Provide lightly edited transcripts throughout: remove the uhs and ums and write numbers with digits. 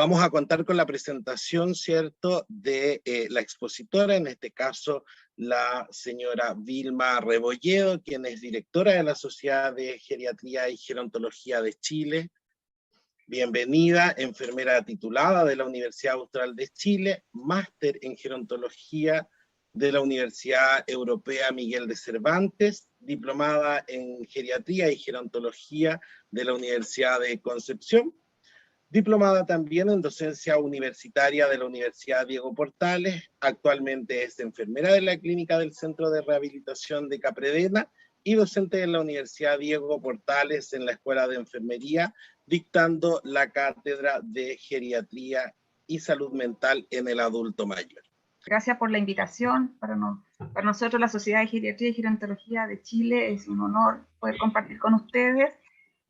vamos a contar con la presentación, ¿cierto?, de la expositora, en este caso la señora Vilma Rebolledo, quien es directora de la Sociedad de Geriatría y Gerontología de Chile. Bienvenida, enfermera titulada de la Universidad Austral de Chile, máster en gerontología de la Universidad Europea Miguel de Cervantes, diplomada en geriatría y gerontología de la Universidad de Concepción, diplomada también en docencia universitaria de la Universidad Diego Portales, actualmente es enfermera de la clínica del Centro de Rehabilitación de Capredena y docente en la Universidad Diego Portales en la Escuela de Enfermería, dictando la cátedra de Geriatría y Salud Mental en el Adulto Mayor. Gracias por la invitación. Para nosotros, la Sociedad de Geriatría y Gerontología de Chile, es un honor poder compartir con ustedes.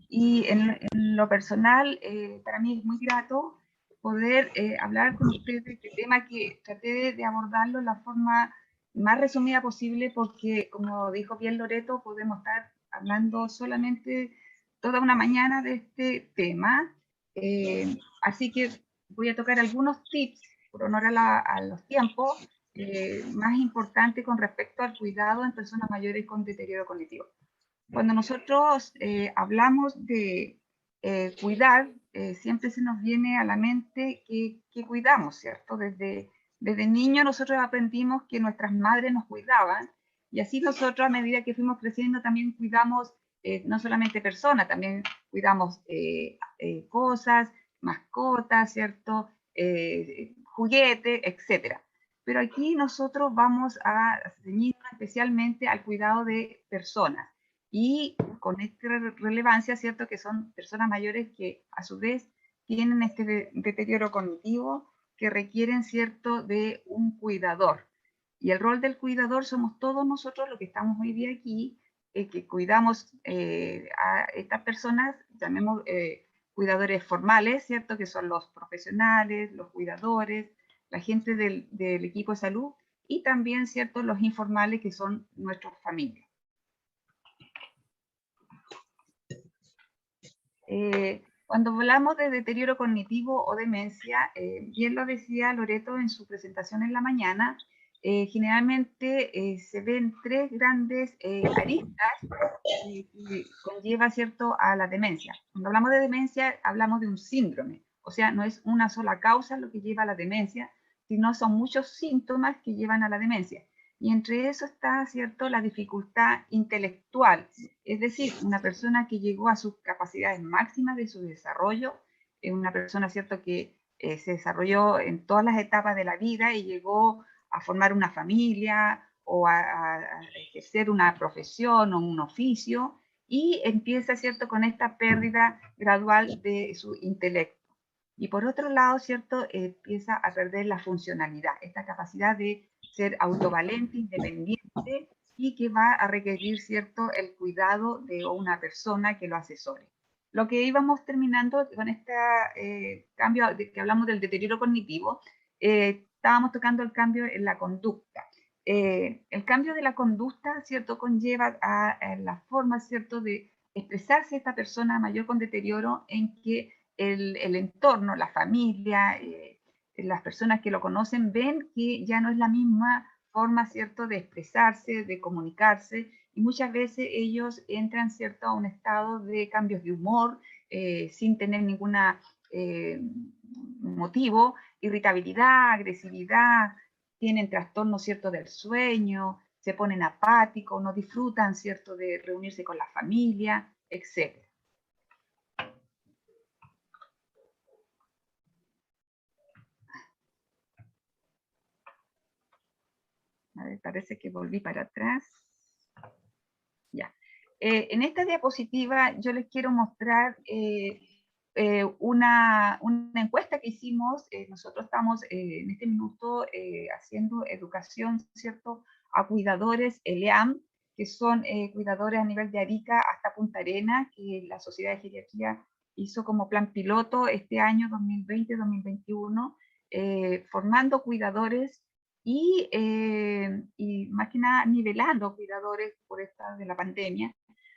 Y en lo personal, para mí es muy grato poder hablar con ustedes de este tema que traté de abordarlo de la forma más resumida posible, porque, como dijo bien Loreto, podemos estar hablando solamente toda una mañana de este tema. Así que voy a tocar algunos tips, por honor a los tiempos, más importantes con respecto al cuidado en personas mayores con deterioro cognitivo. Cuando nosotros hablamos de cuidar, siempre se nos viene a la mente que cuidamos, ¿cierto? Desde niño nosotros aprendimos que nuestras madres nos cuidaban, y así nosotros, a medida que fuimos creciendo, también cuidamos no solamente personas, también cuidamos cosas, mascotas, ¿cierto? Juguetes, etc. Pero aquí nosotros vamos a ceñirnos especialmente al cuidado de personas. Y con esta relevancia, ¿cierto?, que son personas mayores que a su vez tienen este deterioro cognitivo, que requieren, ¿cierto?, de un cuidador. Y el rol del cuidador somos todos nosotros los que estamos hoy día aquí, que cuidamos a estas personas, llamemos cuidadores formales, ¿cierto?, que son los profesionales, los cuidadores, la gente del equipo de salud, y también, ¿cierto?, los informales, que son nuestras familias. Cuando hablamos de deterioro cognitivo o demencia, bien lo decía Loreto en su presentación en la mañana, generalmente se ven tres grandes aristas que conlleva, ¿cierto?, a la demencia. Cuando hablamos de demencia, hablamos de un síndrome, o sea, no es una sola causa lo que lleva a la demencia, sino son muchos síntomas que llevan a la demencia. Y entre eso está, ¿cierto?, la dificultad intelectual, es decir, una persona que llegó a sus capacidades máximas de su desarrollo, una persona, ¿cierto?, que se desarrolló en todas las etapas de la vida y llegó a formar una familia o a ejercer una profesión o un oficio, y empieza, ¿cierto?, con esta pérdida gradual de su intelecto. Y por otro lado, ¿cierto?, empieza a perder la funcionalidad, esta capacidad de ser autovalente, independiente, y que va a requerir, ¿cierto?, el cuidado de una persona que lo asesore. Lo que íbamos terminando con este cambio de que hablamos del deterioro cognitivo, estábamos tocando el cambio en la conducta. El cambio de la conducta, ¿cierto?, conlleva a la forma, ¿cierto?, de expresarse esta persona mayor con deterioro, en que el entorno, la familia, las personas que lo conocen ven que ya no es la misma forma, ¿cierto?, de expresarse, de comunicarse, y muchas veces ellos entran, ¿cierto?, a un estado de cambios de humor sin tener ningún motivo, irritabilidad, agresividad, tienen trastornos, ¿cierto?, del sueño, se ponen apáticos, no disfrutan, ¿cierto?, de reunirse con la familia, etc. A ver, parece que volví para atrás. Ya. En esta diapositiva yo les quiero mostrar una encuesta que hicimos. Nosotros estamos en este minuto haciendo educación, ¿cierto?, a cuidadores ELEAM, que son cuidadores a nivel de Arica hasta Punta Arenas, que la Sociedad de Geriatría hizo como plan piloto este año 2020-2021, formando cuidadores y más que nada nivelando cuidadores por esta de la pandemia,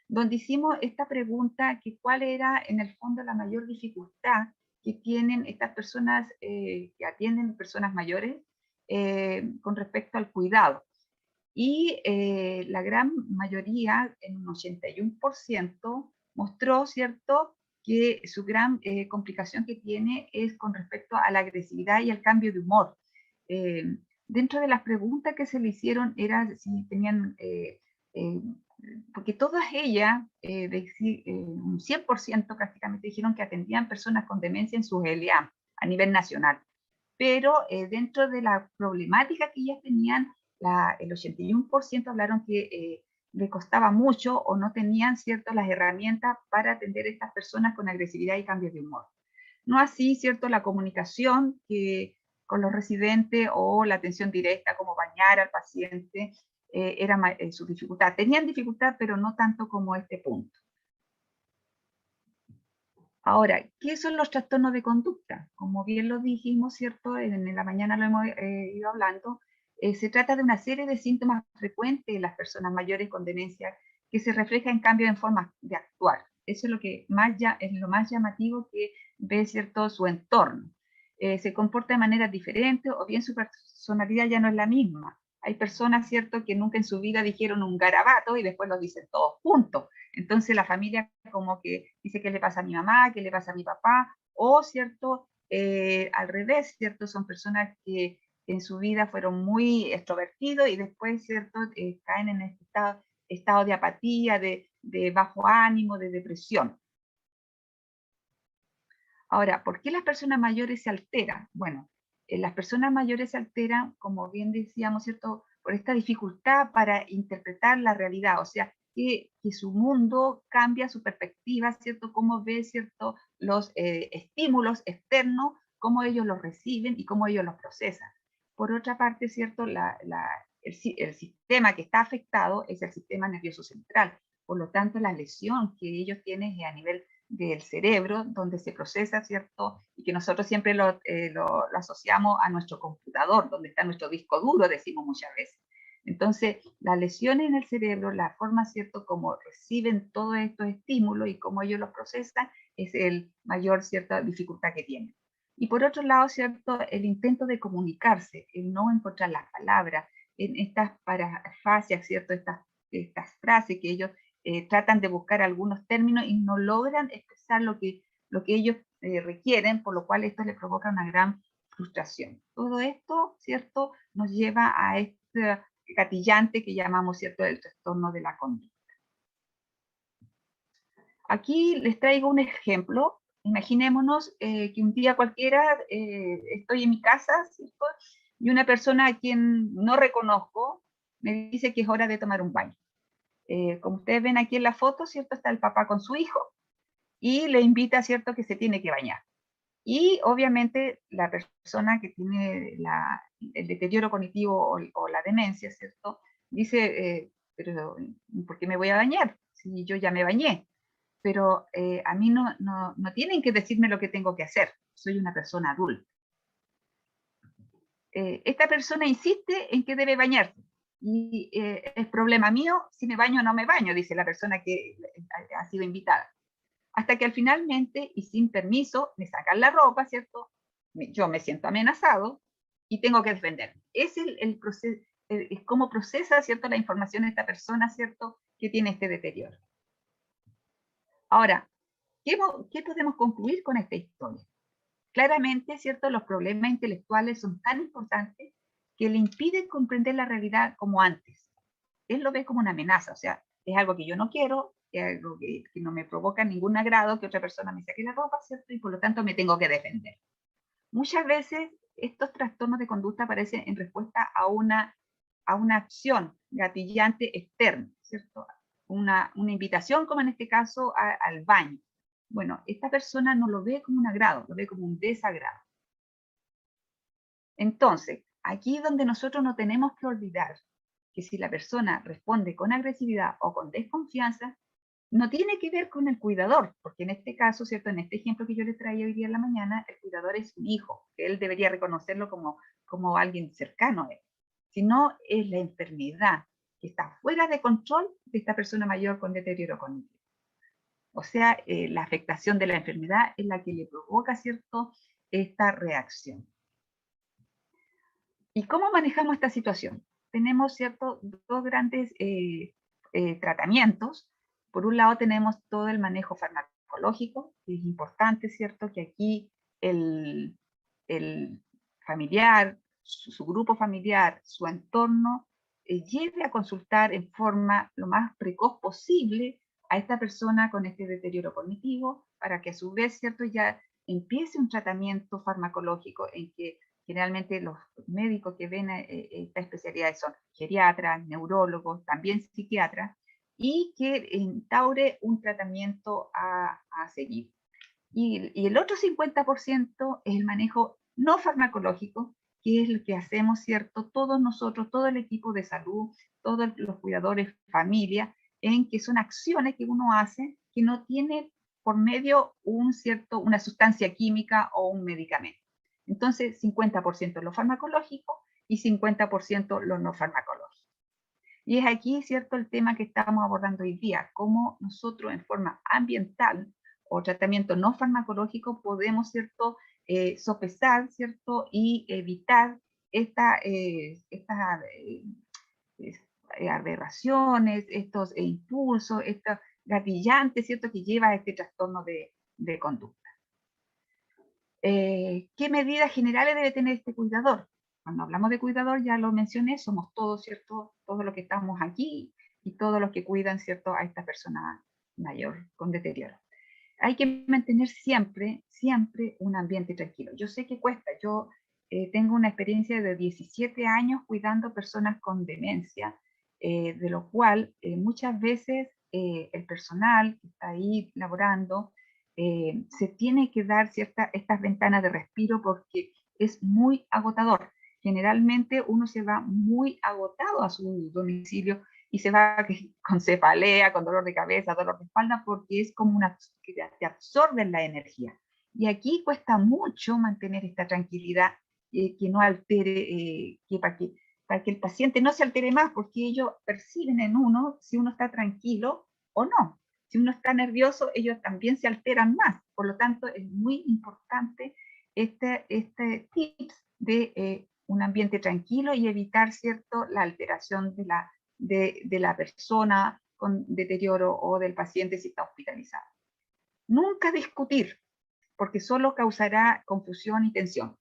donde hicimos esta pregunta, que cuál era en el fondo la mayor dificultad que tienen estas personas que atienden personas mayores con respecto al cuidado. Y la gran mayoría, en un 81%, mostró, ¿cierto?, que su gran complicación que tiene es con respecto a la agresividad y al cambio de humor. Dentro de las preguntas que se le hicieron era si tenían, porque todas ellas, un 100% prácticamente dijeron que atendían personas con demencia en sus LEA a nivel nacional. Pero dentro de la problemática que ellas tenían, el 81% hablaron que le costaba mucho o no tenían, ¿cierto?, las herramientas para atender a estas personas con agresividad y cambios de humor. No así, ¿cierto?, la comunicación con los residentes o la atención directa, como bañar al paciente, era su dificultad. Tenían dificultad, pero no tanto como este punto. Ahora, ¿qué son los trastornos de conducta? Como bien lo dijimos, ¿cierto? En la mañana lo hemos ido hablando. Se trata de una serie de síntomas frecuentes en las personas mayores con demencia que se refleja en cambios en forma de actuar. Eso es lo que es lo más llamativo que ve, ¿cierto?, su entorno. Se comporta de manera diferente o bien su personalidad ya no es la misma. Hay personas, ¿cierto?, que nunca en su vida dijeron un garabato y después lo dicen todos juntos. Entonces la familia como que dice qué le pasa a mi mamá, qué le pasa a mi papá, o, ¿cierto?, al revés, ¿cierto? Son personas que en su vida fueron muy extrovertidos y después, ¿cierto?, caen en este estado de apatía, de bajo ánimo, de depresión. Ahora, ¿por qué las personas mayores se alteran? Bueno, las personas mayores se alteran, como bien decíamos, ¿cierto?, por esta dificultad para interpretar la realidad, o sea, que su mundo cambia su perspectiva, ¿cierto?, cómo ve, ¿cierto?, los estímulos externos, cómo ellos los reciben y cómo ellos los procesan. Por otra parte, ¿cierto?, el sistema que está afectado es el sistema nervioso central. Por lo tanto, la lesión que ellos tienen es a nivel del cerebro, donde se procesa, ¿cierto? Y que nosotros siempre lo asociamos a nuestro computador, donde está nuestro disco duro, decimos muchas veces. Entonces, las lesiones en el cerebro, la forma, ¿cierto?, como reciben todos estos estímulos y cómo ellos los procesan, es el mayor, cierta dificultad que tienen. Y por otro lado, ¿cierto?, el intento de comunicarse, el no encontrar las palabras, en estas parafasias, ¿cierto?, estas frases que ellos tratan de buscar algunos términos y no logran expresar lo que ellos requieren, por lo cual esto les provoca una gran frustración. Todo esto, ¿cierto?, nos lleva a este gatillante que llamamos, ¿cierto?, el trastorno de la conducta. Aquí les traigo un ejemplo. Imaginémonos que un día cualquiera estoy en mi casa, ¿cierto?, y una persona a quien no reconozco me dice que es hora de tomar un baño. Como ustedes ven aquí en la foto, ¿cierto?, está el papá con su hijo y le invita, ¿cierto?, que se tiene que bañar. Y obviamente la persona que tiene el deterioro cognitivo o la demencia, ¿cierto?, dice, pero ¿por qué me voy a bañar si yo ya me bañé? Pero a mí no tienen que decirme lo que tengo que hacer. Soy una persona adulta. Esta persona insiste en que debe bañarse. Y es problema mío si me baño o no me baño, dice la persona que ha sido invitada. Hasta que finalmente, y sin permiso, me sacan la ropa, ¿cierto? Yo me siento amenazado y tengo que defenderme. Es el proceso, es cómo procesa, ¿cierto?, la información de esta persona, ¿cierto?, que tiene este deterioro. Ahora, ¿qué podemos concluir con esta historia? Claramente, ¿cierto?, los problemas intelectuales son tan importantes que le impiden comprender la realidad como antes. Él lo ve como una amenaza, o sea, es algo que yo no quiero, es algo que no me provoca ningún agrado, que otra persona me saque la ropa, ¿cierto? Y por lo tanto me tengo que defender. Muchas veces estos trastornos de conducta aparecen en respuesta a una acción gatillante externa, ¿cierto? Una invitación, como en este caso, al baño. Bueno, esta persona no lo ve como un agrado, lo ve como un desagrado. Entonces, aquí es donde nosotros no tenemos que olvidar que si la persona responde con agresividad o con desconfianza, no tiene que ver con el cuidador, porque en este caso, ¿cierto?, en este ejemplo que yo les traía hoy día en la mañana, el cuidador es un hijo, que él debería reconocerlo como alguien cercano a él, sino es la enfermedad que está fuera de control de esta persona mayor con deterioro cognitivo. O sea, la afectación de la enfermedad es la que le provoca, ¿cierto?, esta reacción. ¿Y cómo manejamos esta situación? Tenemos, ¿cierto?, dos grandes tratamientos. Por un lado tenemos todo el manejo farmacológico, que es importante, ¿cierto?, que aquí el familiar, su grupo familiar, su entorno, lleve a consultar en forma lo más precoz posible a esta persona con este deterioro cognitivo, para que a su vez, ¿cierto?, ya empiece un tratamiento farmacológico en que generalmente los médicos que ven estas especialidades son geriatras, neurólogos, también psiquiatras, y que instaure un tratamiento a seguir. Y el otro 50% es el manejo no farmacológico, que es lo que hacemos, ¿cierto?, todos nosotros, todo el equipo de salud, todos los cuidadores, familia, en que son acciones que uno hace que no tiene por medio una sustancia química o un medicamento. Entonces, 50% lo farmacológico y 50% lo no farmacológico. Y es aquí, ¿cierto?, el tema que estamos abordando hoy día, cómo nosotros en forma ambiental o tratamiento no farmacológico podemos, ¿cierto?, sopesar, ¿cierto?, y evitar estas aberraciones, estos impulsos, estos gatillantes, ¿cierto?, que lleva a este trastorno de conducta. ¿Qué medidas generales debe tener este cuidador? Cuando hablamos de cuidador, ya lo mencioné, somos todos, ¿cierto?, todos los que estamos aquí y todos los que cuidan, ¿cierto?, a esta persona mayor con deterioro. Hay que mantener siempre, siempre un ambiente tranquilo. Yo sé que cuesta, yo tengo una experiencia de 17 años cuidando personas con demencia, de lo cual muchas veces el personal que está ahí laborando se tiene que dar estas ventanas de respiro porque es muy agotador. Generalmente uno se va muy agotado a su domicilio y se va con cefalea, con dolor de cabeza, dolor de espalda, porque es como que te absorben la energía. Y aquí cuesta mucho mantener esta tranquilidad, que no altere, para que el paciente no se altere más, porque ellos perciben en uno si uno está tranquilo o no. Si uno está nervioso, ellos también se alteran más. Por lo tanto, es muy importante este tips de un ambiente tranquilo y evitar, ¿cierto?, la alteración de la persona con deterioro o del paciente si está hospitalizado. Nunca discutir, porque solo causará confusión y tensión.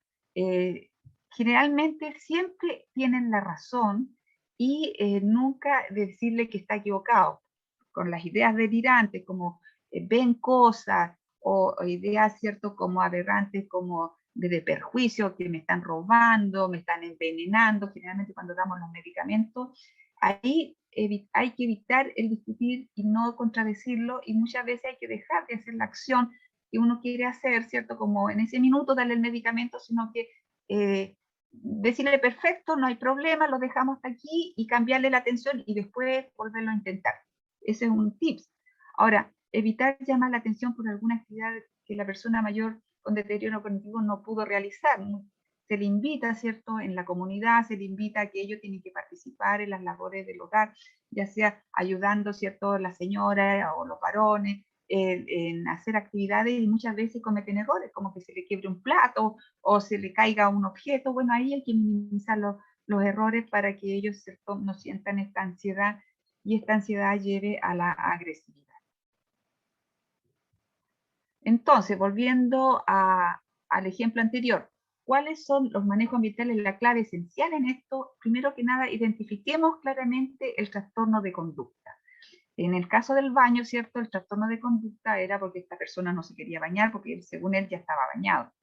Generalmente siempre tienen la razón y nunca decirle que está equivocado. Con las ideas delirantes, como ven cosas o ideas, ¿cierto?, como aberrantes, como de perjuicio, que me están robando, me están envenenando, generalmente cuando damos los medicamentos, ahí hay que evitar el discutir y no contradecirlo, y muchas veces hay que dejar de hacer la acción que uno quiere hacer, ¿cierto?, como en ese minuto darle el medicamento, sino que decirle perfecto, no hay problema, lo dejamos hasta aquí y cambiarle la atención y después volverlo a intentar. Ese es un tips. Ahora, evitar llamar la atención por alguna actividad que la persona mayor con deterioro cognitivo no pudo realizar. Se le invita, ¿cierto?, en la comunidad, se le invita a que ellos tienen que participar en las labores del hogar, ya sea ayudando, ¿cierto?, las señoras o los varones en hacer actividades, y muchas veces cometen errores, como que se le quiebre un plato o se le caiga un objeto. Bueno, ahí hay que minimizar los errores para que ellos, ¿cierto?, no sientan esta ansiedad y esta ansiedad lleve a la agresividad. Entonces, volviendo al ejemplo anterior, ¿cuáles son los manejos ambientales? La clave esencial en esto, primero que nada, identifiquemos claramente el trastorno de conducta. En el caso del baño, ¿cierto?, el trastorno de conducta era porque esta persona no se quería bañar, porque según él ya estaba bañado.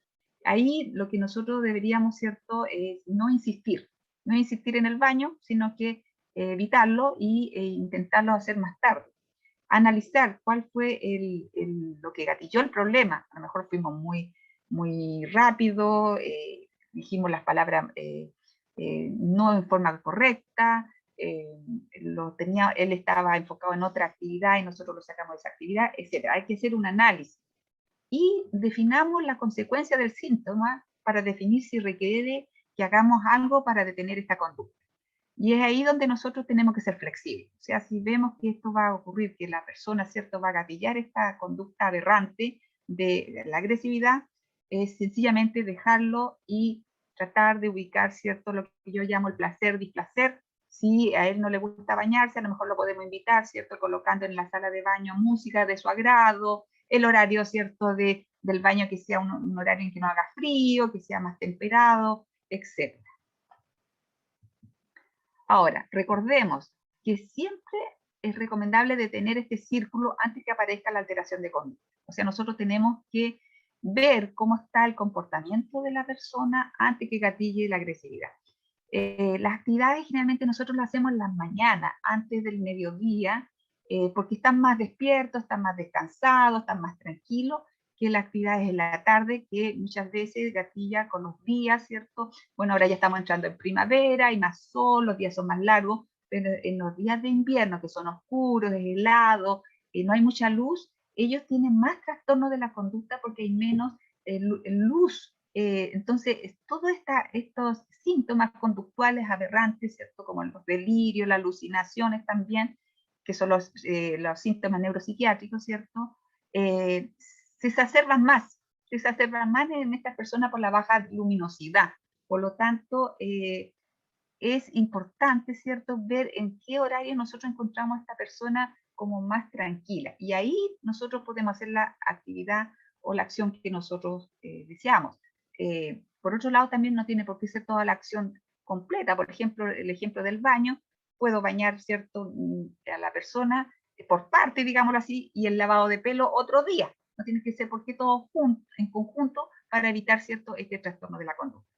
Ahí lo que nosotros deberíamos, ¿cierto?, es no insistir en el baño, sino que evitarlo e intentarlo hacer más tarde. Analizar cuál fue lo que gatilló el problema. A lo mejor fuimos muy rápido, dijimos las palabras no en forma correcta, él estaba enfocado en otra actividad y nosotros lo sacamos de esa actividad, etc. Hay que hacer un análisis y definamos la consecuencia del síntoma para definir si requiere que hagamos algo para detener esta conducta. Y es ahí donde nosotros tenemos que ser flexibles. O sea, si vemos que esto va a ocurrir, que la persona, ¿cierto?, va a gatillar esta conducta aberrante de la agresividad, es sencillamente dejarlo y tratar de ubicar, ¿cierto?, lo que yo llamo el placer-displacer. Si a él no le gusta bañarse, a lo mejor lo podemos invitar, ¿cierto?, colocando en la sala de baño música de su agrado, el horario, ¿cierto?, del baño que sea un horario en que no haga frío, que sea más temperado, etc. Ahora, recordemos que siempre es recomendable detener este círculo antes que aparezca la alteración de conducta. O sea, nosotros tenemos que ver cómo está el comportamiento de la persona antes que gatille la agresividad. Las actividades generalmente nosotros las hacemos en las mañanas, antes del mediodía, porque están más despiertos, están más descansados, están más tranquilos, que las actividades en la tarde, que muchas veces gatilla con los días, ¿cierto? Bueno, ahora ya estamos entrando en primavera, hay más sol, los días son más largos, pero en los días de invierno, que son oscuros, es helado, no hay mucha luz, ellos tienen más trastorno de la conducta porque hay menos luz. Entonces, todos estos síntomas conductuales aberrantes, ¿cierto? Como los delirios, las alucinaciones también, que son los síntomas neuropsiquiátricos, ¿cierto? Se exacerban más en estas personas por la baja luminosidad. Por lo tanto, es importante, ¿cierto?, ver en qué horario nosotros encontramos a esta persona como más tranquila. Y ahí nosotros podemos hacer la actividad o la acción que nosotros deseamos. Por otro lado, también no tiene por qué ser toda la acción completa. Por ejemplo, el ejemplo del baño, puedo bañar, ¿cierto?, a la persona por parte, digámoslo así, y el lavado de pelo otro día. No tiene que ser porque todo en conjunto para evitar, ¿cierto?, este trastorno de la conducta.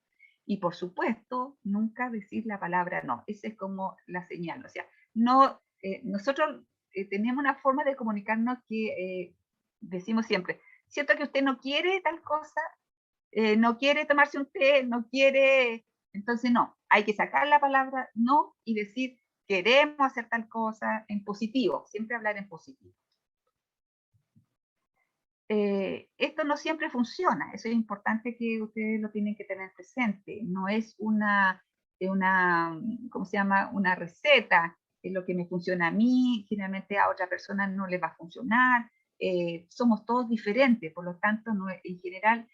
Y por supuesto, nunca decir la palabra no. Esa es como la señal. O sea, no, nosotros tenemos una forma de comunicarnos que decimos siempre, siento que usted no quiere tal cosa, no quiere tomarse un té, no quiere, entonces no, hay que sacar la palabra no y decir queremos hacer tal cosa en positivo, siempre hablar en positivo. Esto no siempre funciona, eso es importante que ustedes lo tienen que tener presente, no es ¿cómo se llama?, una receta, es lo que me funciona a mí, generalmente a otra persona no le va a funcionar, somos todos diferentes, por lo tanto, no, en general,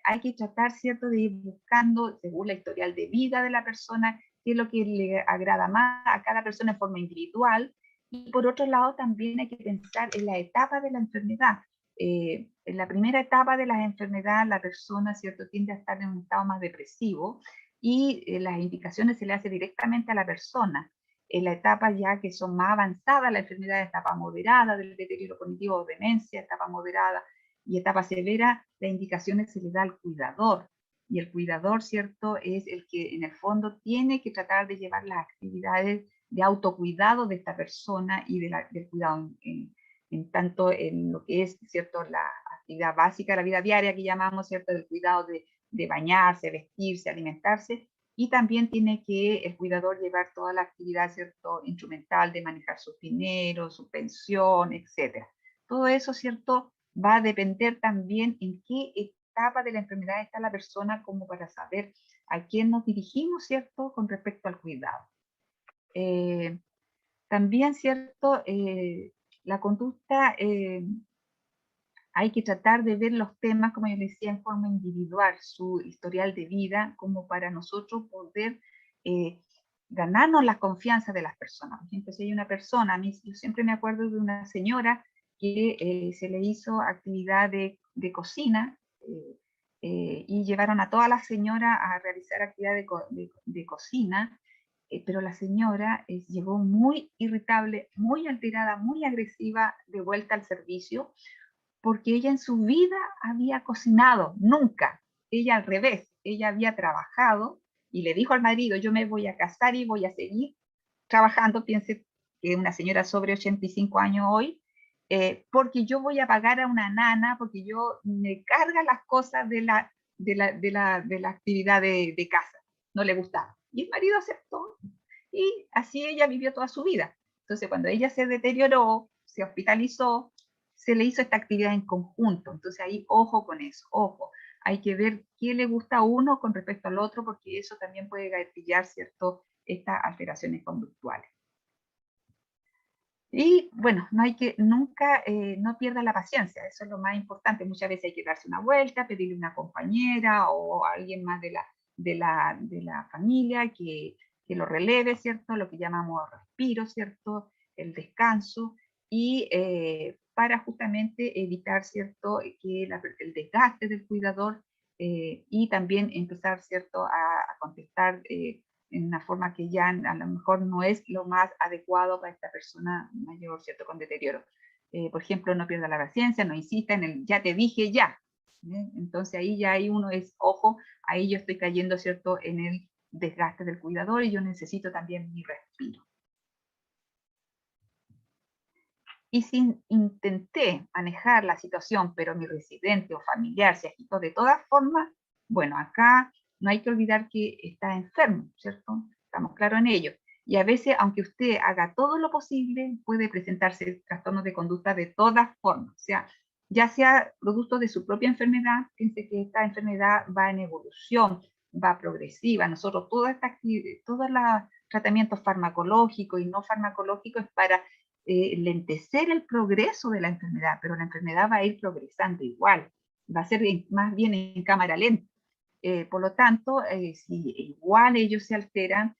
hay que tratar, ¿cierto?, de ir buscando, según la historial de vida de la persona, qué es lo que le agrada más a cada persona en forma individual, y por otro lado también hay que pensar en la etapa de la enfermedad. En la primera etapa de la enfermedad, la persona, ¿cierto?, tiende a estar en un estado más depresivo y las indicaciones se le hace directamente a la persona. En la etapa ya que son más avanzadas, la enfermedad, etapa moderada del deterioro cognitivo o demencia, etapa moderada y etapa severa, las indicaciones se le da al cuidador. Y el cuidador, ¿cierto?, es el que en el fondo tiene que tratar de llevar las actividades de autocuidado de esta persona y del cuidado en tanto en lo que es, ¿cierto?, la actividad básica de la vida diaria que llamamos, ¿cierto?, del cuidado de bañarse, vestirse, alimentarse, y también tiene que el cuidador llevar toda la actividad, ¿cierto?, instrumental de manejar su dinero, su pensión, etc. Todo eso, ¿cierto?, va a depender también en qué etapa de la enfermedad está la persona como para saber a quién nos dirigimos, ¿cierto?, con respecto al cuidado. También, ¿cierto?, la conducta, hay que tratar de ver los temas, como yo les decía, en forma individual, su historial de vida, como para nosotros poder ganarnos la confianza de las personas. Por ejemplo, si hay una persona, yo siempre me acuerdo de una señora que se le hizo actividad de cocina y llevaron a toda la señora a realizar actividad de cocina, pero la señora llegó muy irritable, muy alterada, muy agresiva de vuelta al servicio, porque ella en su vida había cocinado, nunca. Ella al revés, ella había trabajado y le dijo al marido, yo me voy a casar y voy a seguir trabajando, piense que una señora sobre 85 años hoy, porque yo voy a pagar a una nana, porque yo me carga las cosas de la actividad de casa, no le gustaba. Y el marido aceptó y así ella vivió toda su vida. Entonces cuando ella se deterioró, se hospitalizó, se le hizo esta actividad en conjunto. Entonces ahí ojo con eso, ojo. Hay que ver qué le gusta a uno con respecto al otro, porque eso también puede gatillar, ¿cierto?, estas alteraciones conductuales. Y bueno, no hay que nunca, no pierda la paciencia, eso es lo más importante. Muchas veces hay que darse una vuelta, pedirle a una compañera o a alguien más de la familia que lo releve, ¿cierto? Lo que llamamos respiro, ¿cierto? El descanso, y para justamente evitar, ¿cierto? Que el desgaste del cuidador, y también empezar, ¿cierto? A contestar en una forma que ya a lo mejor no es lo más adecuado para esta persona mayor, ¿cierto? Con deterioro. Por ejemplo, no pierda la paciencia, no insista en el ya te dije ya. Entonces ahí uno es, ojo, ahí yo estoy cayendo, ¿cierto? En el desgaste del cuidador y yo necesito también mi respiro. Y si intenté manejar la situación, pero mi residente o familiar se agitó de todas formas, bueno, acá no hay que olvidar que está enfermo, ¿cierto? Estamos claros en ello. Y a veces, aunque usted haga todo lo posible, puede presentarse trastornos de conducta de todas formas. O sea, ya sea producto de su propia enfermedad, fíjense que esta enfermedad va en evolución, va progresiva. Nosotros, todos los tratamientos farmacológicos y no farmacológicos es para lentecer el progreso de la enfermedad, pero la enfermedad va a ir progresando igual, va a ser más bien en cámara lenta. Por lo tanto, si igual ellos se alteran,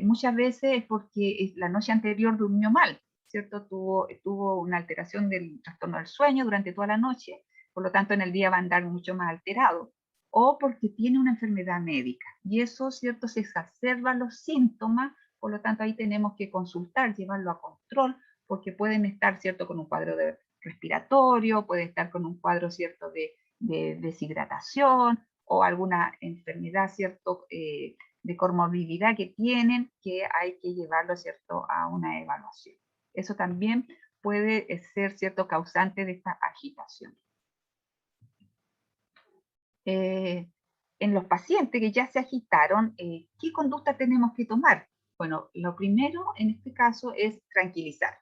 muchas veces es porque la noche anterior durmió mal, ¿cierto? Tuvo una alteración del trastorno del sueño durante toda la noche, por lo tanto en el día va a andar mucho más alterado, o porque tiene una enfermedad médica, y eso, ¿cierto? Se exacerban los síntomas, por lo tanto ahí tenemos que consultar, llevarlo a control, porque pueden estar, ¿cierto?, con un cuadro respiratorio, puede estar con un cuadro, ¿cierto?, de deshidratación o alguna enfermedad, ¿cierto?, de comorbilidad que tienen, que hay que llevarlo, ¿cierto?, a una evaluación. Eso también puede ser, ¿cierto?, causante de esta agitación. En los pacientes que ya se agitaron, ¿qué conducta tenemos que tomar? Bueno, lo primero en este caso es tranquilizar.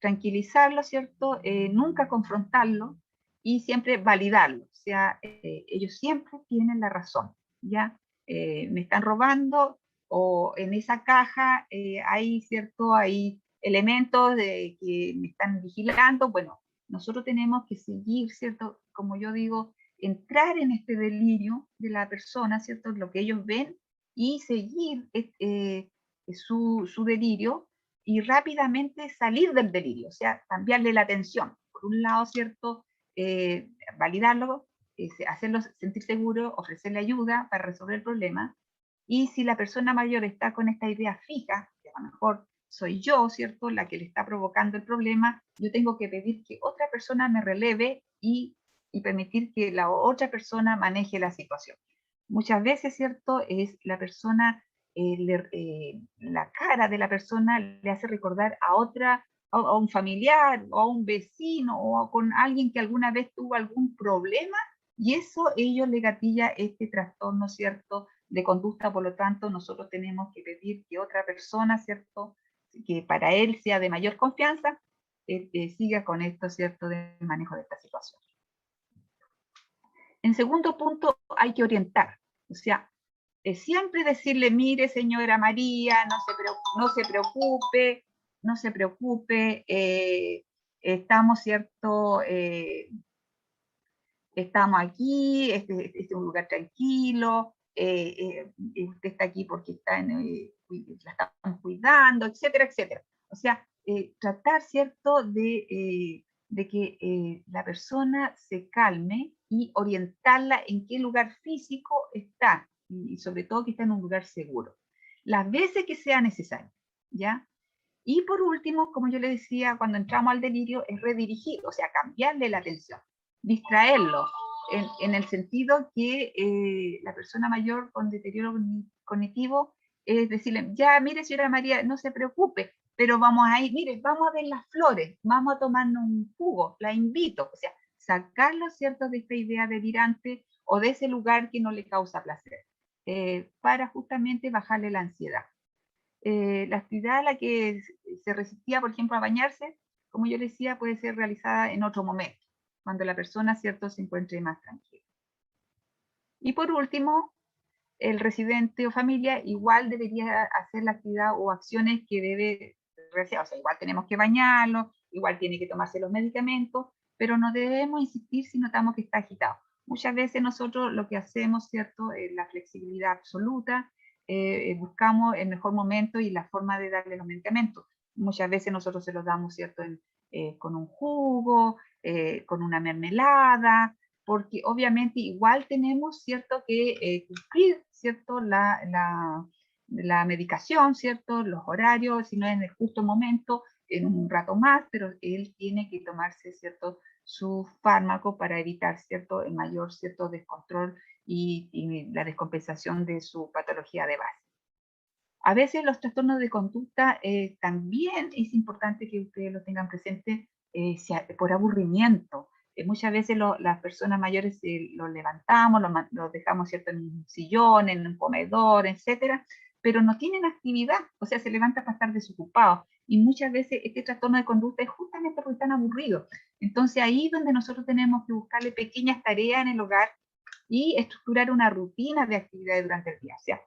Tranquilizarlo, ¿cierto? Nunca confrontarlo y siempre validarlo. O sea, ellos siempre tienen la razón, ¿ya? Me están robando o en esa caja hay, ¿cierto? Hay elementos que me están vigilando. Bueno, nosotros tenemos que seguir, ¿cierto? Como yo digo, entrar en este delirio de la persona, ¿cierto? Lo que ellos ven y seguir su delirio y rápidamente salir del delirio, o sea, cambiarle la atención. Por un lado, ¿cierto? Validarlo, hacerlo sentir seguro, ofrecerle ayuda para resolver el problema. Y si la persona mayor está con esta idea fija, que a lo mejor soy yo, ¿cierto?, la que le está provocando el problema, yo tengo que pedir que otra persona me releve y permitir que la otra persona maneje la situación. Muchas veces, ¿cierto?, es la persona, la cara de la persona le hace recordar a un familiar, o a un vecino, o con alguien que alguna vez tuvo algún problema, y eso ellos le gatilla este trastorno, ¿cierto?, de conducta. Por lo tanto, nosotros tenemos que pedir que otra persona, ¿cierto?, que para él sea de mayor confianza, siga con esto, ¿cierto?, de manejo de esta situación. En segundo punto, hay que orientar. O sea, siempre decirle, mire, señora María, no se preocupe, estamos, ¿cierto?, estamos aquí, este es un lugar tranquilo, usted está aquí porque la estamos cuidando, etcétera, etcétera. O sea, tratar, ¿cierto?, de que la persona se calme y orientarla en qué lugar físico está, y sobre todo que está en un lugar seguro, las veces que sea necesario, ¿ya? Y por último, como yo le decía, cuando entramos al delirio, es redirigir, o sea, cambiarle la atención, distraerlo, en el sentido que la persona mayor con deterioro cognitivo es decirle, ya, mire, señora María, no se preocupe, pero vamos a ir, mire, vamos a ver las flores, vamos a tomarnos un jugo, la invito, o sea, sacarlo, ¿cierto?, de esta idea delirante o de ese lugar que no le causa placer, para justamente bajarle la ansiedad. La actividad a la que se resistía, por ejemplo, a bañarse, como yo decía, puede ser realizada en otro momento, cuando la persona, ¿cierto?, se encuentre más tranquila. Y por último, el residente o familia igual debería hacer la actividad o acciones que debe realizar. O sea, igual tenemos que bañarlo, igual tiene que tomarse los medicamentos, pero no debemos insistir si notamos que está agitado. Muchas veces nosotros lo que hacemos, ¿cierto?, es la flexibilidad absoluta, buscamos el mejor momento y la forma de darle los medicamentos. Muchas veces nosotros se los damos, ¿cierto?, con un jugo, con una mermelada, porque obviamente igual tenemos, ¿cierto?, que cumplir, ¿cierto?, la medicación, ¿cierto?, los horarios, si no es en el justo momento, en un rato más, pero él tiene que tomarse, ¿cierto?, su fármaco para evitar, ¿cierto?, el mayor, ¿cierto?, descontrol y la descompensación de su patología de base. A veces los trastornos de conducta también es importante que ustedes lo tengan presente por aburrimiento. Muchas veces las personas mayores los levantamos, los dejamos, ¿cierto?, en un sillón, en un comedor, etcétera, pero no tienen actividad, o sea, se levantan para estar desocupados. Y muchas veces este trastorno de conducta es justamente porque están aburridos. Entonces ahí es donde nosotros tenemos que buscarle pequeñas tareas en el hogar y estructurar una rutina de actividades durante el día. O sea,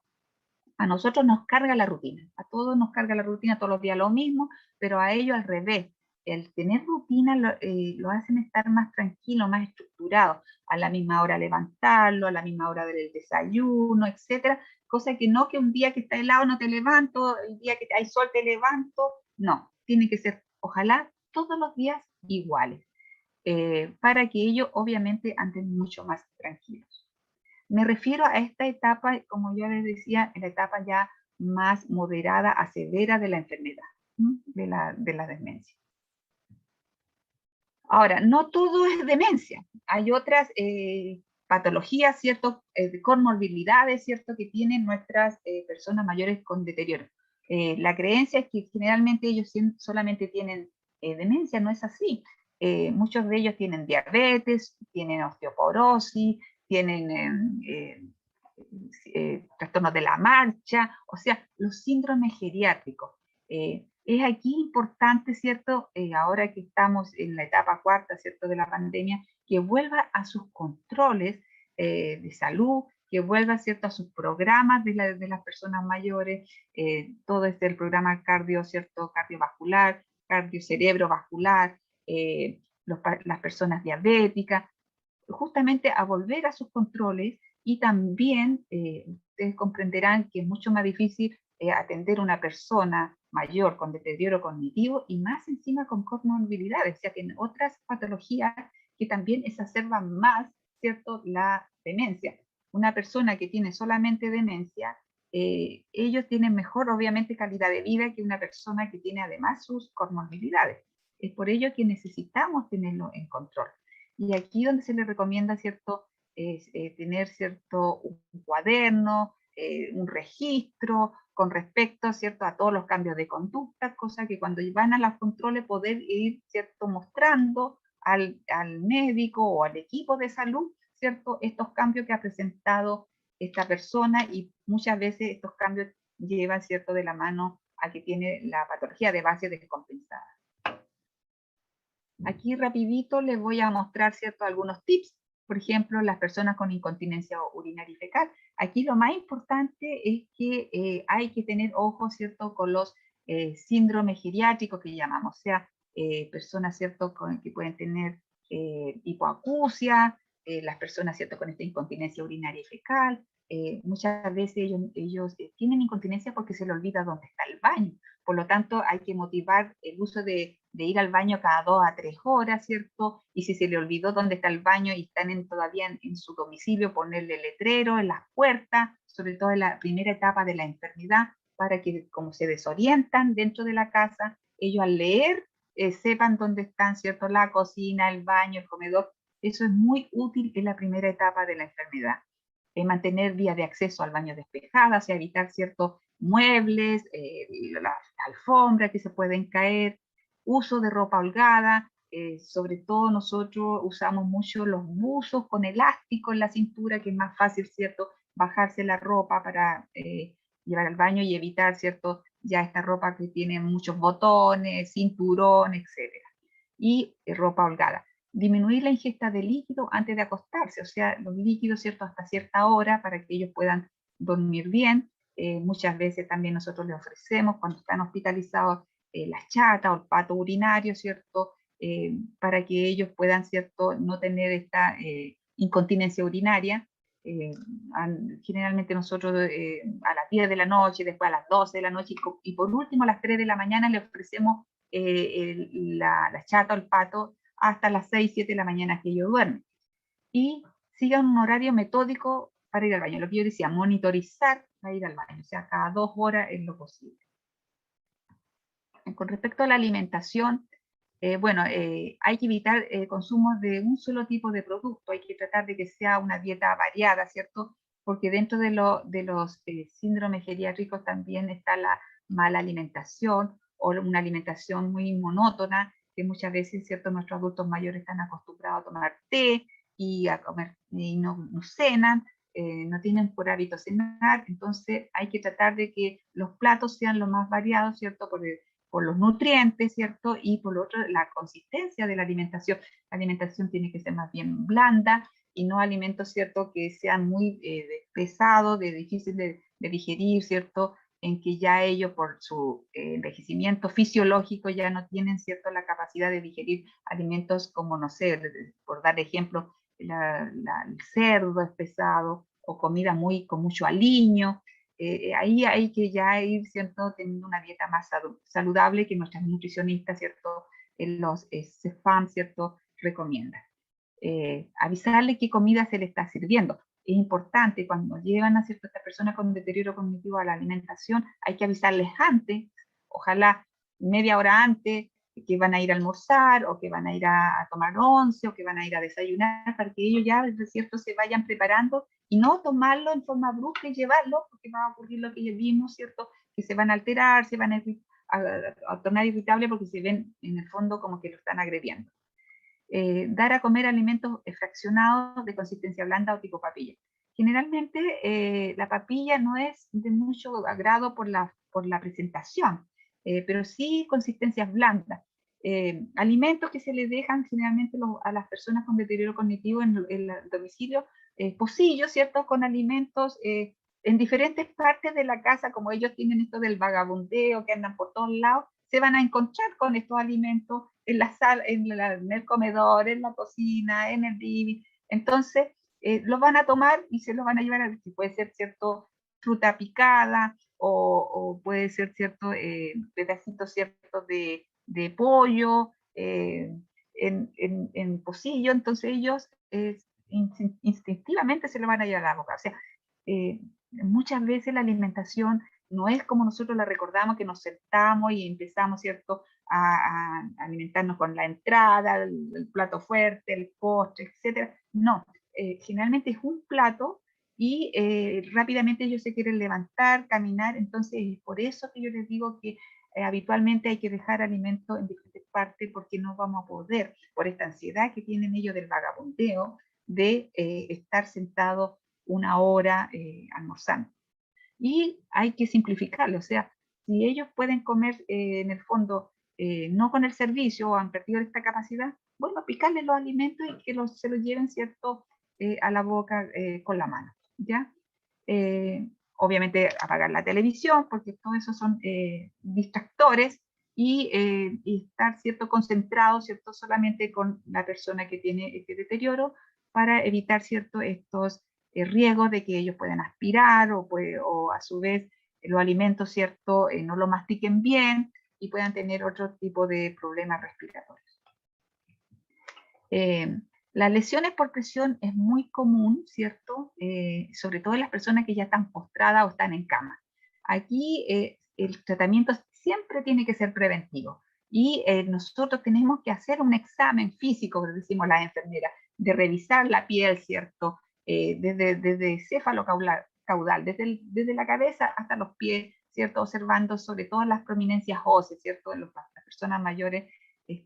a nosotros nos carga la rutina, a todos nos carga la rutina, todos los días lo mismo, pero a ellos al revés. El tener rutina lo hacen estar más tranquilo, más estructurado, a la misma hora levantarlo, a la misma hora del desayuno, etcétera, cosa que no que un día que está helado no te levanto, el día que hay sol te levanto, no, tiene que ser, ojalá, todos los días iguales, para que ellos obviamente anden mucho más tranquilos. Me refiero a esta etapa, como yo les decía, en la etapa ya más moderada a severa de la enfermedad, de la demencia. Ahora, no todo es demencia. Hay otras patologías, ¿cierto? Comorbilidades, ¿cierto? Que tienen nuestras personas mayores con deterioro. La creencia es que generalmente ellos solamente tienen demencia, no es así. Muchos de ellos tienen diabetes, tienen osteoporosis, tienen trastornos de la marcha, o sea, los síndromes geriátricos. Es aquí importante, ¿cierto? Ahora que estamos en la etapa cuarta, ¿cierto?, de la pandemia, que vuelva a sus controles de salud, que vuelva, ¿cierto?, a sus programas de las personas mayores, todo este el programa cardio, ¿cierto?, cardiovascular, cardiocerebrovascular, las personas diabéticas, justamente a volver a sus controles y también ustedes comprenderán que es mucho más difícil atender a una persona mayor con deterioro cognitivo y más encima con comorbilidades, o sea que en otras patologías que también exacerban más, ¿cierto?, la demencia. Una persona que tiene solamente demencia, ellos tienen mejor, obviamente, calidad de vida que una persona que tiene además sus comorbilidades. Es por ello que necesitamos tenerlo en control. Y aquí donde se le recomienda, ¿cierto?, tener, ¿cierto?, un cuaderno, un registro con respecto, ¿cierto?, a todos los cambios de conducta, cosa que cuando van a los controles poder ir, ¿cierto?, mostrando al médico o al equipo de salud, ¿cierto?, estos cambios que ha presentado esta persona y muchas veces estos cambios llevan, ¿cierto?, de la mano a que tiene la patología de base descompensada. Aquí rapidito les voy a mostrar, ¿cierto?, algunos tips. Por ejemplo, las personas con incontinencia urinaria y fecal. Aquí lo más importante es que hay que tener ojo, ¿cierto?, con los síndromes geriátricos que llamamos, o sea, personas, ¿cierto?, que pueden tener hipoacusia, las personas, ¿cierto?, con esta incontinencia urinaria y fecal. Muchas veces ellos tienen incontinencia porque se les olvida dónde está el baño. Por lo tanto, hay que motivar el uso de ir al baño cada 2 a 3 horas, ¿cierto? Y si se le olvidó dónde está el baño y están todavía en su domicilio, ponerle letrero en las puertas, sobre todo en la primera etapa de la enfermedad, para que como se desorientan dentro de la casa, ellos al leer sepan dónde están, ¿cierto?, la cocina, el baño, el comedor. Eso es muy útil en la primera etapa de la enfermedad. Mantener vías de acceso al baño despejadas, o sea, evitar ciertos muebles, la alfombra que se pueden caer, uso de ropa holgada, sobre todo nosotros usamos mucho los buzos con elástico en la cintura, que es más fácil, ¿cierto?, bajarse la ropa para llevar al baño y evitar, ¿cierto?, ya esta ropa que tiene muchos botones, cinturón, etc. Y ropa holgada. Disminuir la ingesta de líquido antes de acostarse, o sea, los líquidos, ¿cierto?, hasta cierta hora para que ellos puedan dormir bien. Muchas veces también nosotros les ofrecemos, cuando están hospitalizados, la chata o el pato urinario, ¿cierto? Para que ellos puedan, ¿cierto?, no tener esta incontinencia urinaria. Generalmente nosotros a las 10 de la noche, después a las 12 de la noche y por último a las 3 de la mañana le ofrecemos la chata o el pato hasta las 6, 7 de la mañana que ellos duermen. Y sigan un horario metódico para ir al baño. Lo que yo decía, monitorizar para ir al baño, o sea, cada 2 horas es lo posible. Con respecto a la alimentación, bueno, hay que evitar consumos de un solo tipo de producto, hay que tratar de que sea una dieta variada, ¿cierto? Porque dentro de los síndromes geriátricos también está la mala alimentación o una alimentación muy monótona, que muchas veces, ¿cierto?, nuestros adultos mayores están acostumbrados a tomar té y a comer y no cenan, no tienen por hábito cenar, entonces hay que tratar de que los platos sean lo más variados, ¿cierto? Por los nutrientes, ¿cierto? Y por lo otro, la consistencia de la alimentación. La alimentación tiene que ser más bien blanda y no alimentos, ¿cierto?, que sean muy pesados, difícil de digerir, ¿cierto?, en que ya ellos por su envejecimiento fisiológico ya no tienen, ¿cierto?, la capacidad de digerir alimentos como, no sé, por dar ejemplo, el cerdo es pesado o comida con mucho aliño. Ahí hay que ya ir, ¿cierto?, teniendo una dieta más saludable que nuestras nutricionistas, ¿cierto?, los CEFAM, ¿cierto?, recomiendan. Avisarle qué comida se le está sirviendo. Es importante cuando llevan a ciertas personas con deterioro cognitivo a la alimentación, hay que avisarles antes, ojalá media hora antes, que van a ir a almorzar o que van a ir a tomar once o que van a ir a desayunar para que ellos ya, de cierto, se vayan preparando y no tomarlo en forma brusca y llevarlo, porque va a ocurrir lo que ya vimos, ¿cierto?, que se van a alterar, se van a tornar irritables porque se ven en el fondo como que lo están agrediendo. Dar a comer alimentos fraccionados de consistencia blanda o tipo papilla. Generalmente la papilla no es de mucho agrado por la presentación, pero sí consistencias blandas. Alimentos que se les dejan generalmente a las personas con deterioro cognitivo en el domicilio, pocillos, ¿cierto?, con alimentos en diferentes partes de la casa, como ellos tienen esto del vagabundeo, que andan por todos lados, se van a encontrar con estos alimentos en la sala, en el comedor, en la cocina, en el living. Entonces, los van a tomar y se los van a llevar a, puede ser, ¿cierto?, fruta picada o puede ser, ¿cierto?, pedacitos, ¿cierto?, de pollo en pocillo. Entonces ellos instintivamente se lo van a llevar a la boca. O sea, muchas veces la alimentación no es como nosotros la recordamos, que nos sentamos y empezamos, ¿cierto?, a alimentarnos con la entrada, el plato fuerte, el postre, etc. No, generalmente es un plato y rápidamente ellos se quieren levantar, caminar, entonces es por eso que yo les digo que habitualmente hay que dejar alimentos en diferentes partes porque no vamos a poder, por esta ansiedad que tienen ellos del vagabundeo, de estar sentados una hora almorzando. Y hay que simplificarlo, o sea, si ellos pueden comer en el fondo no con el servicio o han perdido esta capacidad, bueno, picarles los alimentos y que se los lleven, ¿cierto?, a la boca con la mano, ¿ya? Obviamente apagar la televisión, porque todo eso son distractores y estar, ¿cierto?, concentrado, ¿cierto?, solamente con la persona que tiene este deterioro para evitar, ¿cierto?, estos riesgos de que ellos puedan aspirar o a su vez los alimentos, ¿cierto?, no lo mastiquen bien y puedan tener otro tipo de problemas respiratorios. Las lesiones por presión es muy común, ¿cierto?, sobre todo en las personas que ya están postradas o están en cama. Aquí el tratamiento siempre tiene que ser preventivo y nosotros tenemos que hacer un examen físico, como decimos las enfermeras, de revisar la piel, ¿cierto?, desde céfalo caudal, desde la cabeza hasta los pies, ¿cierto?, observando sobre todo las prominencias óseas, ¿cierto?, las personas mayores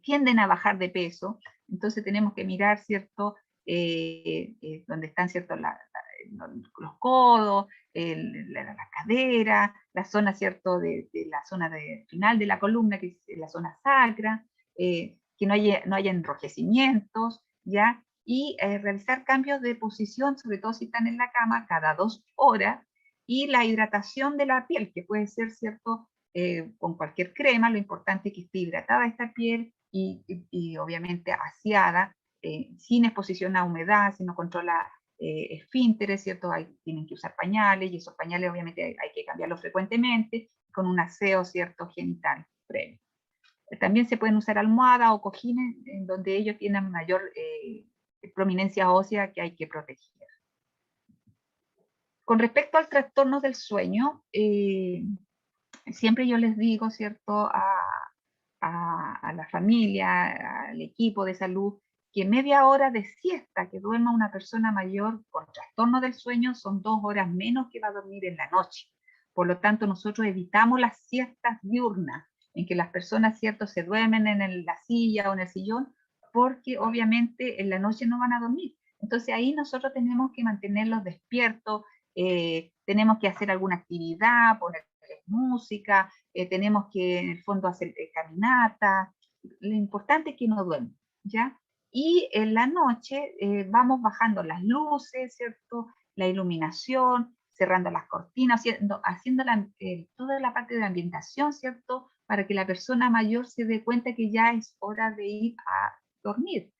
tienden a bajar de peso, entonces tenemos que mirar, ¿cierto?, donde están, ¿cierto?, los codos, la cadera, la zona, ¿cierto?, de la zona final de la columna, que es la zona sacra, que no haya enrojecimientos, ¿ya? Y realizar cambios de posición, sobre todo si están en la cama, cada 2 horas, y la hidratación de la piel, que puede ser, ¿cierto?, con cualquier crema. Lo importante es que esté hidratada esta piel y obviamente aseada, sin exposición a humedad, si no controla esfínteres, ¿cierto? Tienen que usar pañales, y esos pañales obviamente hay que cambiarlos frecuentemente, con un aseo, ¿cierto?, genital previo. También se pueden usar almohadas o cojines en donde ellos tienen mayor prominencia ósea que hay que proteger. Con respecto al trastorno del sueño, siempre yo les digo, ¿cierto?, a la familia, al equipo de salud, que media hora de siesta que duerma una persona mayor con trastorno del sueño son 2 horas menos que va a dormir en la noche. Por lo tanto, nosotros evitamos las siestas diurnas, en que las personas, ¿cierto?, se duermen en la silla o en el sillón, porque obviamente en la noche no van a dormir. Entonces ahí nosotros tenemos que mantenerlos despiertos, tenemos que hacer alguna actividad, poner música, tenemos que en el fondo hacer caminata. Lo importante es que no duerman, ¿ya? Y en la noche vamos bajando las luces, ¿cierto?, la iluminación, cerrando las cortinas, haciendo toda la parte de la ambientación, ¿cierto?, para que la persona mayor se dé cuenta que ya es hora de ir a dormir.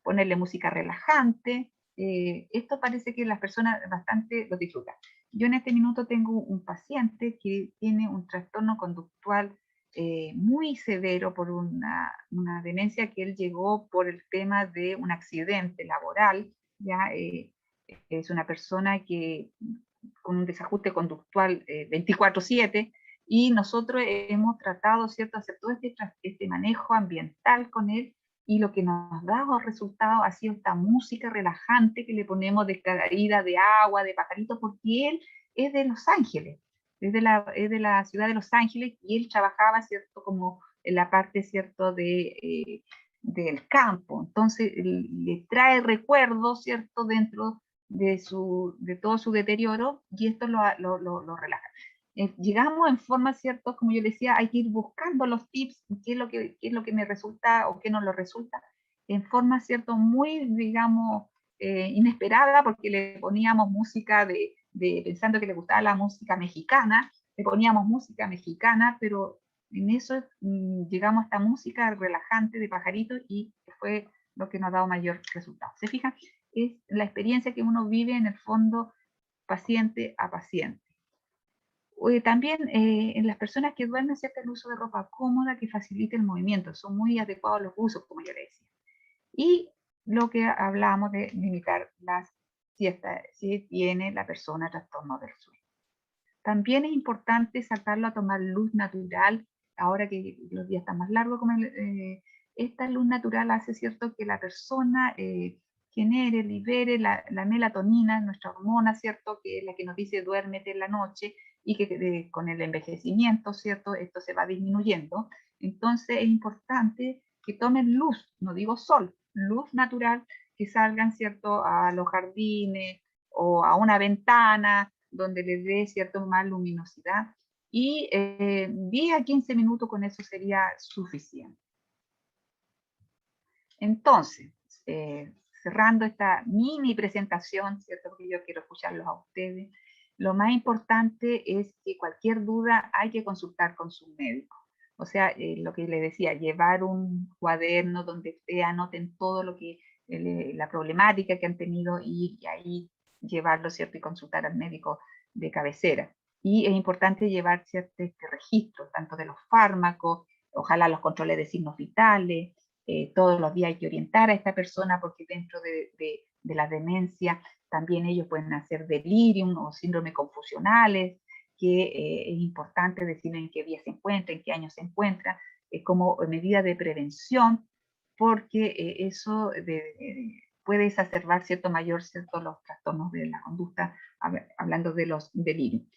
Ponerle música relajante. Esto parece que las personas bastante lo disfrutan. Yo en este minuto tengo un paciente que tiene un trastorno conductual muy severo por una demencia que él llegó por el tema de un accidente laboral. Ya es una persona que con un desajuste conductual 24/7, y nosotros hemos tratado, ¿cierto?, hacer todo este manejo ambiental con él, y lo que nos ha dado resultado ha sido esta música relajante que le ponemos de caída de agua, de pajaritos, porque él es de Los Ángeles, es de la ciudad de Los Ángeles, y él trabajaba, ¿cierto?, como en la parte, ¿cierto?, del campo. Entonces le trae recuerdos, ¿cierto?, dentro de todo su deterioro, y esto lo relaja. Llegamos en forma, ¿cierto?, como yo le decía, hay que ir buscando los tips, qué es lo que me resulta o qué no lo resulta, en forma, ¿cierto?, muy, digamos, inesperada, porque le poníamos música pensando que le gustaba la música mexicana, le poníamos música mexicana, pero en eso llegamos a esta música relajante de pajaritos, y fue lo que nos ha dado mayor resultado. ¿Se fijan? Es la experiencia que uno vive en el fondo paciente a paciente. También en las personas que duermen, ¿cierto?, el uso de ropa cómoda que facilite el movimiento, son muy adecuados los usos, como yo le decía. Y lo que hablamos de limitar las siestas, si tiene la persona trastorno del sueño. También es importante sacarlo a tomar luz natural, ahora que los días están más largos, esta luz natural hace, ¿cierto?, que la persona genere, libere la melatonina, nuestra hormona, ¿cierto?, que es la que nos dice duérmete en la noche, y que con el envejecimiento, ¿cierto?, esto se va disminuyendo. Entonces es importante que tomen luz, no digo sol, luz natural, que salgan, ¿cierto?, a los jardines o a una ventana donde les dé, ¿cierto?, más luminosidad. Y 10 a 15 minutos con eso sería suficiente. Entonces, cerrando esta mini presentación, ¿cierto?, porque yo quiero escucharlos a ustedes, lo más importante es que cualquier duda hay que consultar con su médico. O sea, lo que les decía, llevar un cuaderno donde ustedes anoten todo lo que, la problemática que han tenido, y ahí llevarlo, ¿cierto?, y consultar al médico de cabecera. Y es importante llevar, ¿cierto?, este registro, tanto de los fármacos, ojalá los controles de signos vitales. Todos los días hay que orientar a esta persona, porque dentro de la demencia también ellos pueden hacer delirium o síndrome confusionales, que es importante decir en qué día se encuentra, en qué año se encuentra, como medida de prevención, porque eso puede exacerbar, ¿cierto?, mayor, ¿cierto?, los trastornos de la conducta, hablando de los delirium.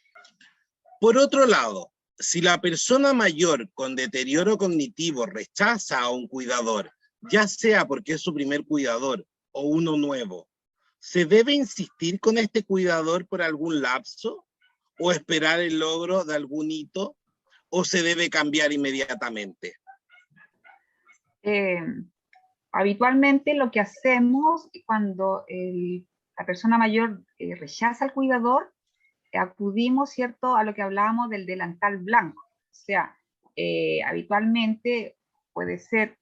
Por otro lado, si la persona mayor con deterioro cognitivo rechaza a un cuidador, ya sea porque es su primer cuidador o uno nuevo, ¿se debe insistir con este cuidador por algún lapso o esperar el logro de algún hito, o se debe cambiar inmediatamente? Habitualmente lo que hacemos cuando la persona mayor rechaza al cuidador, acudimos, ¿cierto?, a lo que hablábamos del delantal blanco. O sea, habitualmente puede ser,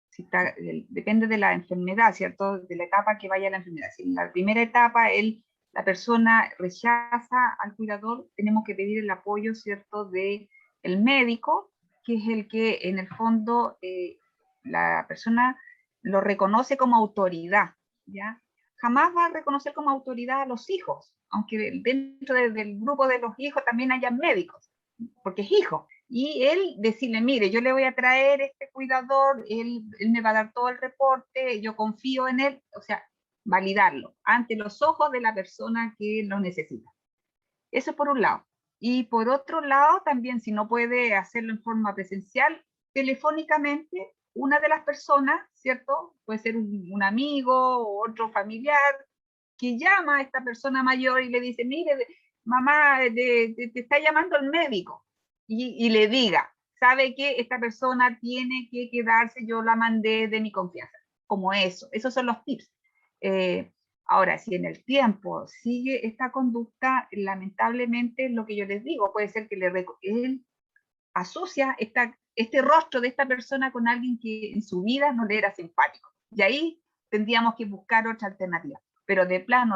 si está, depende de la enfermedad, ¿cierto?, de la etapa que vaya la enfermedad. Si en la primera etapa la persona rechaza al cuidador, tenemos que pedir el apoyo, ¿cierto?, del médico, que es el que en el fondo la persona lo reconoce como autoridad, ¿ya? Jamás va a reconocer como autoridad a los hijos, aunque dentro del grupo de los hijos también haya médicos, porque es hijo. Y él decirle, mire, yo le voy a traer este cuidador, él me va a dar todo el reporte, yo confío en él, o sea, validarlo ante los ojos de la persona que lo necesita. Eso por un lado. Y por otro lado, también si no puede hacerlo en forma presencial, telefónicamente, una de las personas, ¿cierto? Puede ser un amigo o otro familiar que llama a esta persona mayor y le dice, mire, mamá, te está llamando el médico. Y le diga, ¿sabe qué? Esta persona tiene que quedarse, yo la mandé de mi confianza. Como eso. Esos son los tips. Ahora, si en el tiempo sigue esta conducta, lamentablemente lo que yo les digo, puede ser que él asocia este rostro de esta persona con alguien que en su vida no le era simpático. Y ahí tendríamos que buscar otra alternativa. Pero de plano,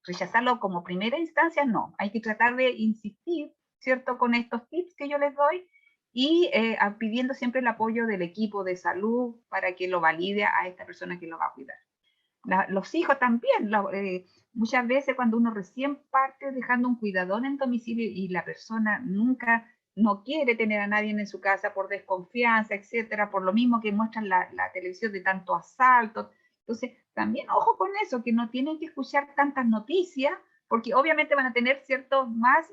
rechazarlo como primera instancia, no. Hay que tratar de insistir, ¿cierto?, con estos tips que yo les doy y pidiendo siempre el apoyo del equipo de salud para que lo valide a esta persona que lo va a cuidar. Los hijos también, muchas veces cuando uno recién parte dejando un cuidador en domicilio y la persona nunca no quiere tener a nadie en su casa por desconfianza, etcétera, por lo mismo que muestran la televisión de tanto asalto. Entonces, también ojo con eso, que no tienen que escuchar tantas noticias, porque obviamente van a tener ciertos más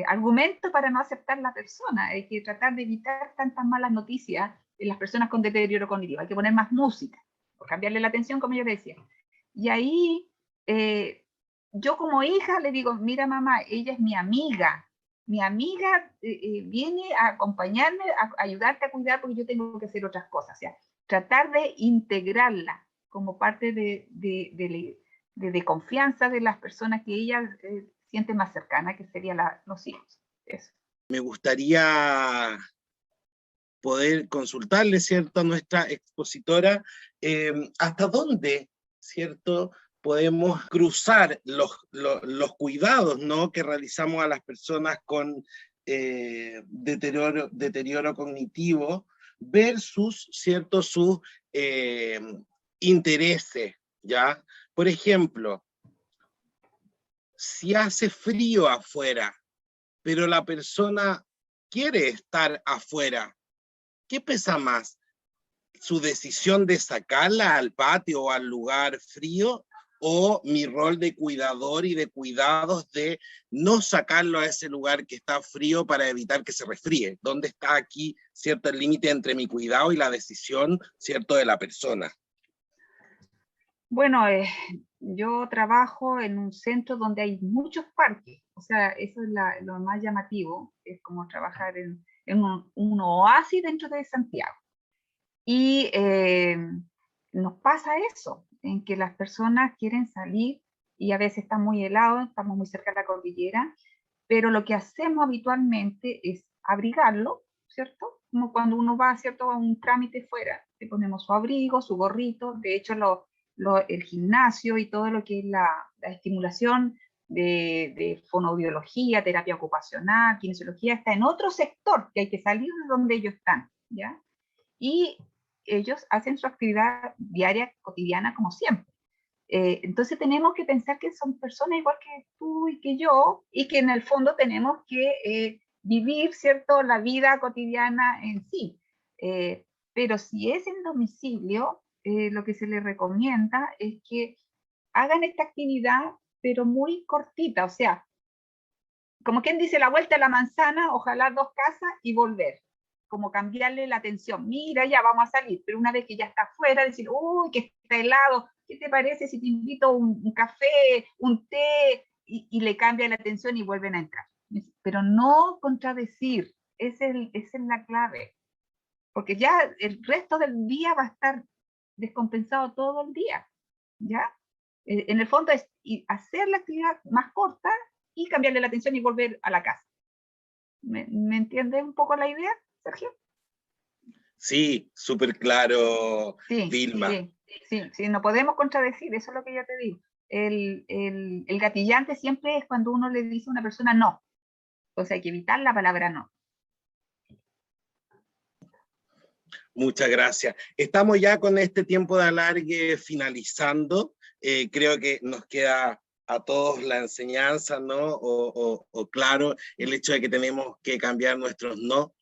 argumentos para no aceptar la persona. Hay que tratar de evitar tantas malas noticias en las personas con deterioro cognitivo. Hay que poner más música, o cambiarle la atención, como yo decía. Y ahí, yo como hija le digo, mira mamá, ella es mi amiga viene a acompañarme, a ayudarte a cuidar porque yo tengo que hacer otras cosas. O sea, tratar de integrarla como parte de confianza de las personas que ella siente más cercana, que serían los hijos. Eso. Me gustaría poder consultarle, ¿cierto?, a nuestra expositora, hasta dónde, ¿cierto?, podemos cruzar los cuidados, ¿no?, que realizamos a las personas con deterioro cognitivo versus, ¿cierto?, sus intereses, ¿ya? Por ejemplo, si hace frío afuera, pero la persona quiere estar afuera, ¿qué pesa más? ¿Su decisión de sacarla al patio o al lugar frío? ¿O mi rol de cuidador y de cuidados de no sacarlo a ese lugar que está frío para evitar que se resfríe? ¿Dónde está aquí, cierto, el límite entre mi cuidado y la decisión, cierto, de la persona? Bueno, yo trabajo en un centro donde hay muchos parques. O sea, eso es lo más llamativo. Es como trabajar en un oasis dentro de Santiago. Y nos pasa eso, en que las personas quieren salir y a veces está muy helado, estamos muy cerca de la cordillera, pero lo que hacemos habitualmente es abrigarlo, ¿cierto? Como cuando uno va, ¿cierto?, a un trámite fuera, le ponemos su abrigo, su gorrito. De hecho el gimnasio y todo lo que es la estimulación de fonoaudiología, terapia ocupacional, kinesiología, está en otro sector, que hay que salir de donde ellos están, ¿ya? Y ellos hacen su actividad diaria, cotidiana, como siempre. Entonces tenemos que pensar que son personas igual que tú y que yo, y que en el fondo tenemos que vivir, ¿cierto?, la vida cotidiana en sí. Pero si es en domicilio, lo que se les recomienda es que hagan esta actividad, pero muy cortita, o sea, como quien dice, la vuelta a la manzana, ojalá 2 casas y volver. Como cambiarle la atención. Mira, ya vamos a salir, pero una vez que ya está afuera, decir, uy, que está helado, ¿qué te parece si te invito un café, un té? Y le cambia la atención y vuelven a entrar. Pero no contradecir, esa es la clave. Porque ya el resto del día va a estar descompensado todo el día, ¿ya? En el fondo es hacer la actividad más corta y cambiarle la atención y volver a la casa. ¿Me entiendes un poco la idea, Sergio? Sí, súper claro, Sí, Vilma. sí, no podemos contradecir, eso es lo que yo te digo. El gatillante siempre es cuando uno le dice a una persona no. O sea, hay que evitar la palabra no. Muchas gracias. Estamos ya con este tiempo de alargue finalizando. Creo que nos queda a todos la enseñanza, ¿no? O claro, el hecho de que tenemos que cambiar nuestros no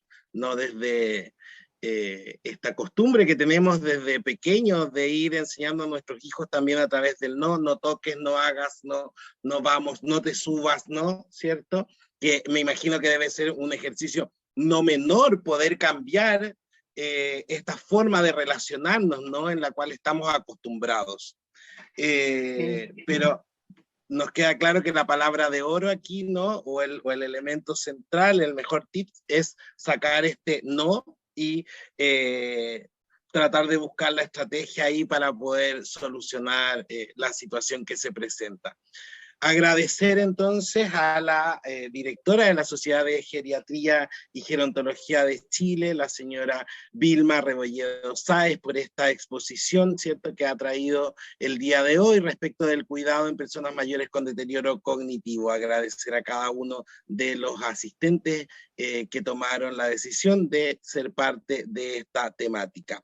desde esta costumbre que tenemos desde pequeños de ir enseñando a nuestros hijos también a través del no toques, no hagas, no vamos, no te subas, ¿no? ¿Cierto? Que me imagino que debe ser un ejercicio no menor poder cambiar esta forma de relacionarnos, ¿no? En la cual estamos acostumbrados. Pero nos queda claro que la palabra de oro aquí, ¿no? O el elemento central, el mejor tip es sacar este no y tratar de buscar la estrategia ahí para poder solucionar la situación que se presenta. Agradecer entonces a la directora de la Sociedad de Geriatría y Gerontología de Chile, la señora Vilma Rebolledo Sáez, por esta exposición, ¿cierto?, que ha traído el día de hoy respecto del cuidado en personas mayores con deterioro cognitivo. Agradecer a cada uno de los asistentes que tomaron la decisión de ser parte de esta temática.